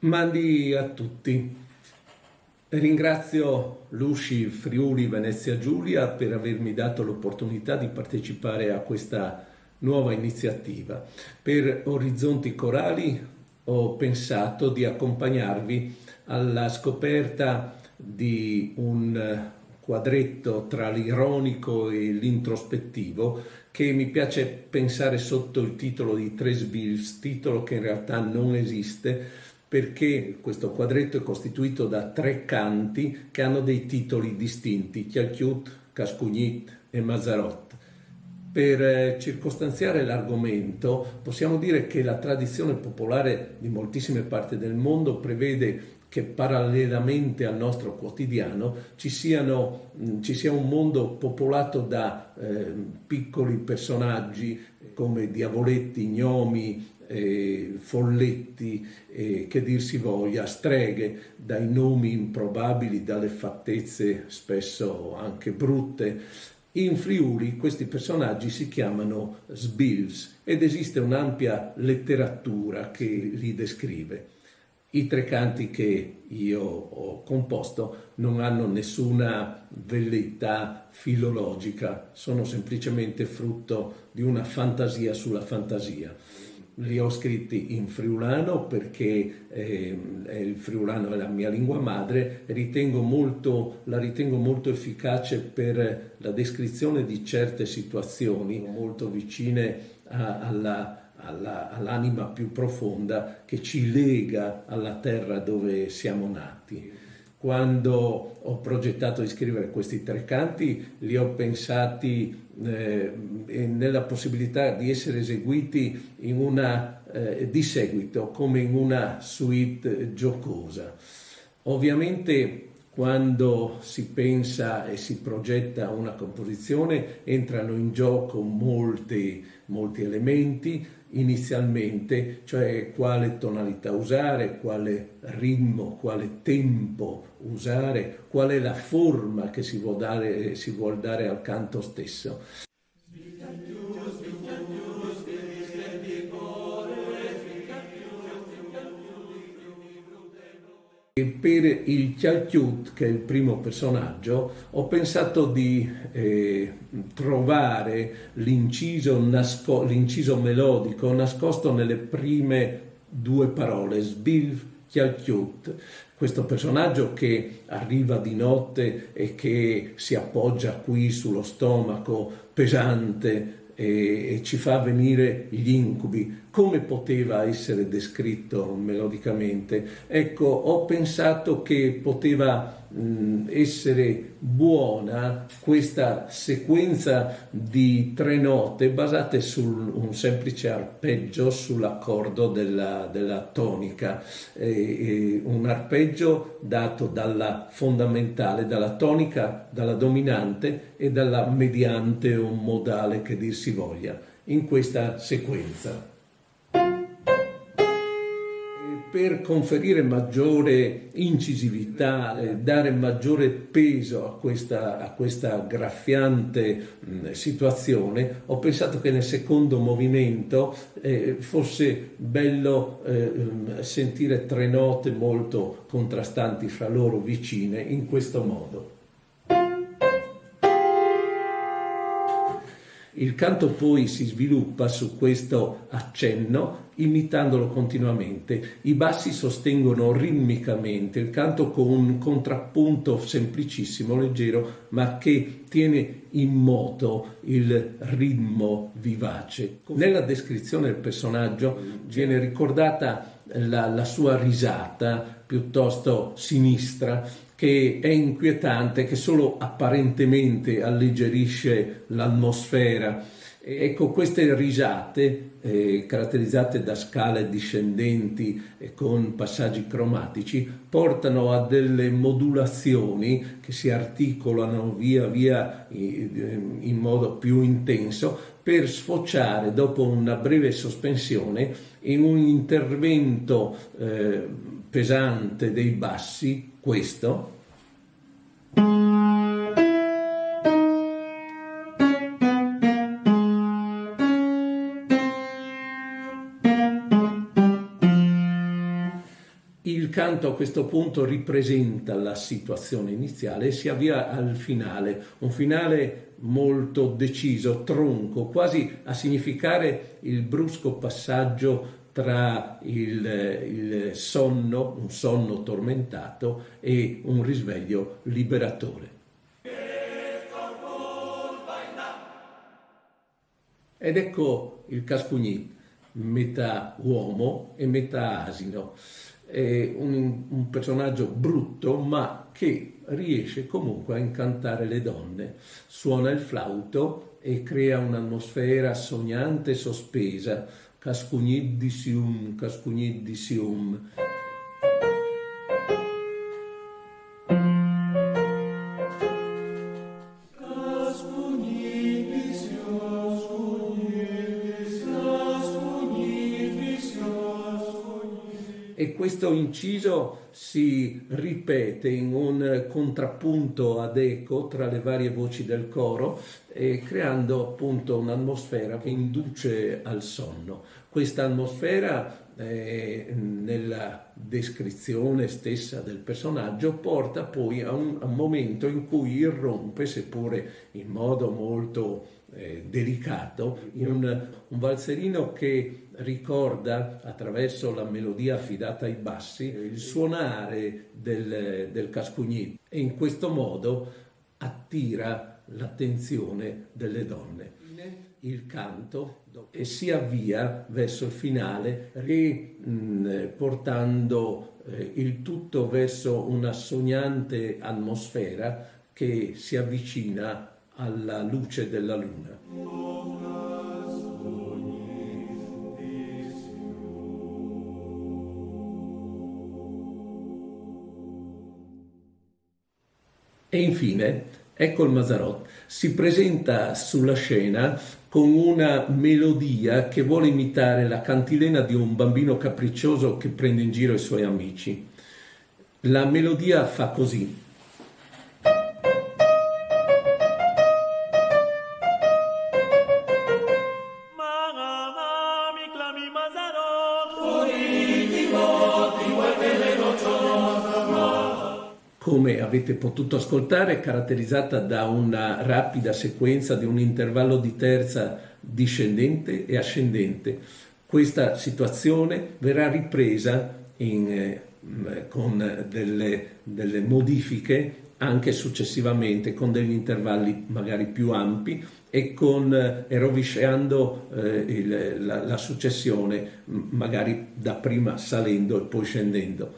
Mandi a tutti. Ringrazio l'USCI Friuli Venezia Giulia per avermi dato l'opportunità di partecipare a questa nuova iniziativa. Per Orizzonti Corali ho pensato di accompagnarvi alla scoperta di un quadretto tra l'ironico e l'introspettivo che mi piace pensare sotto il titolo di Tres Vils, titolo che in realtà non esiste, perché questo quadretto è costituito da 3 canti che hanno dei titoli distinti: Chialchiut, Cascugnit e Mazarot. Per circostanziare l'argomento, possiamo dire che la tradizione popolare di moltissime parti del mondo prevede che parallelamente al nostro quotidiano ci sia un mondo popolato da piccoli personaggi come diavoletti, gnomi, folletti, che dir si voglia, streghe, dai nomi improbabili, dalle fattezze spesso anche brutte. In Friuli questi personaggi si chiamano sbils ed esiste un'ampia letteratura che li descrive. I 3 canti che io ho composto non hanno nessuna velleità filologica, sono semplicemente frutto di una fantasia sulla fantasia. Li ho scritti in friulano perché il friulano è la mia lingua madre, la ritengo molto efficace per la descrizione di certe situazioni molto vicine all'anima più profonda che ci lega alla terra dove siamo nati. Quando ho progettato di scrivere questi 3 canti, li ho pensati nella possibilità di essere eseguiti di seguito, come in una suite giocosa. Ovviamente quando si pensa e si progetta una composizione entrano in gioco molti elementi inizialmente, cioè quale tonalità usare, quale ritmo, quale tempo usare, qual è la forma che si vuol dare al canto stesso. E per il Chialchiut, che è il primo personaggio, ho pensato di trovare l'inciso melodico nascosto nelle prime 2 parole, Sbilv Chialchiut. Questo personaggio che arriva di notte e che si appoggia qui sullo stomaco pesante e ci fa venire gli incubi. Come poteva essere descritto melodicamente? Ecco, ho pensato che poteva essere buona questa sequenza di 3 note basate su un semplice arpeggio sull'accordo della tonica, un arpeggio dato dalla fondamentale, dalla tonica, dalla dominante e dalla mediante o modale, che dir si voglia, in questa sequenza. Per conferire maggiore incisività, dare maggiore peso a questa graffiante situazione, ho pensato che nel secondo movimento fosse bello sentire 3 note molto contrastanti fra loro, vicine, in questo modo. Il canto poi si sviluppa su questo accenno imitandolo continuamente. I bassi sostengono ritmicamente il canto con un contrappunto semplicissimo, leggero, ma che tiene in moto il ritmo vivace. Nella descrizione del personaggio viene ricordata la sua risata piuttosto sinistra, che è inquietante, che solo apparentemente alleggerisce l'atmosfera. Ecco, queste risate, caratterizzate da scale discendenti e con passaggi cromatici, portano a delle modulazioni che si articolano via via in modo più intenso, per sfociare, dopo una breve sospensione, in un intervento pesante dei bassi, questo. Il canto a questo punto ripresenta la situazione iniziale e si avvia al finale, un finale molto deciso, tronco, quasi a significare il brusco passaggio tra il sonno, un sonno tormentato, e un risveglio liberatore. Ed ecco il Cascugnì, metà uomo e metà asino. È un personaggio brutto, ma che riesce comunque a incantare le donne. Suona il flauto e crea un'atmosfera sognante e sospesa. Cascugnidisium, cascugnidisium. E questo inciso si ripete in un contrappunto ad eco tra le varie voci del coro, creando appunto un'atmosfera che induce al sonno. Questa atmosfera, nella descrizione stessa del personaggio, porta poi a un momento in cui irrompe, seppure in modo molto delicato, in un valzerino che ricorda, attraverso la melodia affidata ai bassi, il suonare del Cascugnì, e in questo modo attira l'attenzione delle donne. Il canto e si avvia verso il finale, portando il tutto verso una sognante atmosfera che si avvicina alla luce della luna. E infine, ecco il Mazarot, si presenta sulla scena con una melodia che vuole imitare la cantilena di un bambino capriccioso che prende in giro i suoi amici. La melodia fa così. Come avete potuto ascoltare, è caratterizzata da una rapida sequenza di un intervallo di terza discendente e ascendente. Questa situazione verrà ripresa con delle modifiche anche successivamente, con degli intervalli magari più ampi e rovesciando la successione, magari dapprima salendo e poi scendendo.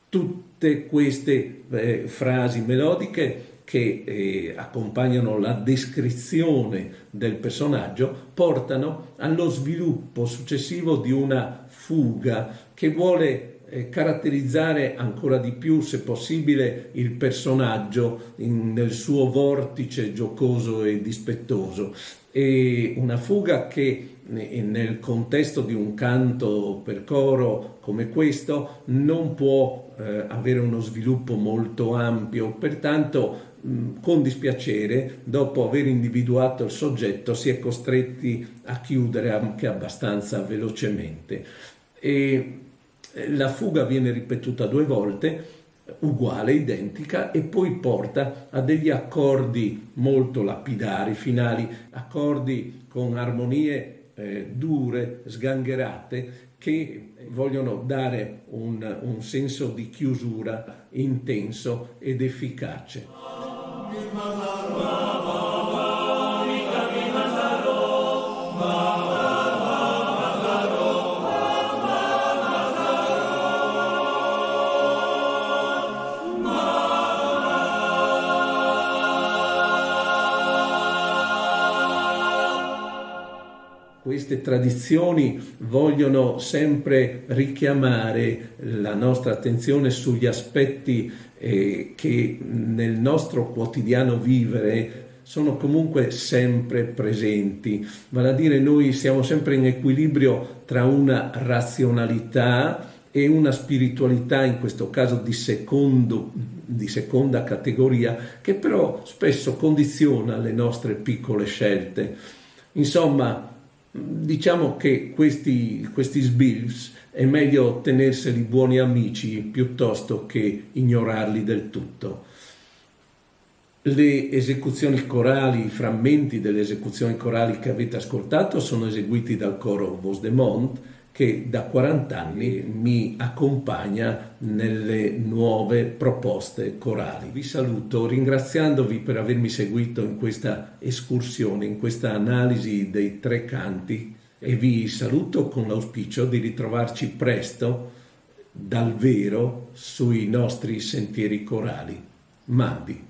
Tutte queste frasi melodiche che accompagnano la descrizione del personaggio portano allo sviluppo successivo di una fuga che vuole caratterizzare ancora di più, se possibile, il personaggio nel suo vortice giocoso e dispettoso. E una fuga che nel contesto di un canto per coro come questo non può avere uno sviluppo molto ampio, pertanto con dispiacere, dopo aver individuato il soggetto, si è costretti a chiudere anche abbastanza velocemente. E la fuga viene ripetuta 2 volte, uguale, identica, e poi porta a degli accordi molto lapidari, finali, accordi con armonie dure, sgangherate, che vogliono dare un senso di chiusura intenso ed efficace. Queste tradizioni vogliono sempre richiamare la nostra attenzione sugli aspetti che nel nostro quotidiano vivere sono comunque sempre presenti, vale a dire noi siamo sempre in equilibrio tra una razionalità e una spiritualità, in questo caso di seconda categoria, che però spesso condiziona le nostre piccole scelte. Insomma, Diciamo che questi sbirfs è meglio tenerseli buoni amici piuttosto che ignorarli del tutto. Le esecuzioni corali, i frammenti delle esecuzioni corali che avete ascoltato sono eseguiti dal coro Vos de Mont, che da 40 anni mi accompagna nelle nuove proposte corali. Vi saluto ringraziandovi per avermi seguito in questa escursione, in questa analisi dei 3 canti, e vi saluto con l'auspicio di ritrovarci presto dal vero sui nostri sentieri corali. Mandi.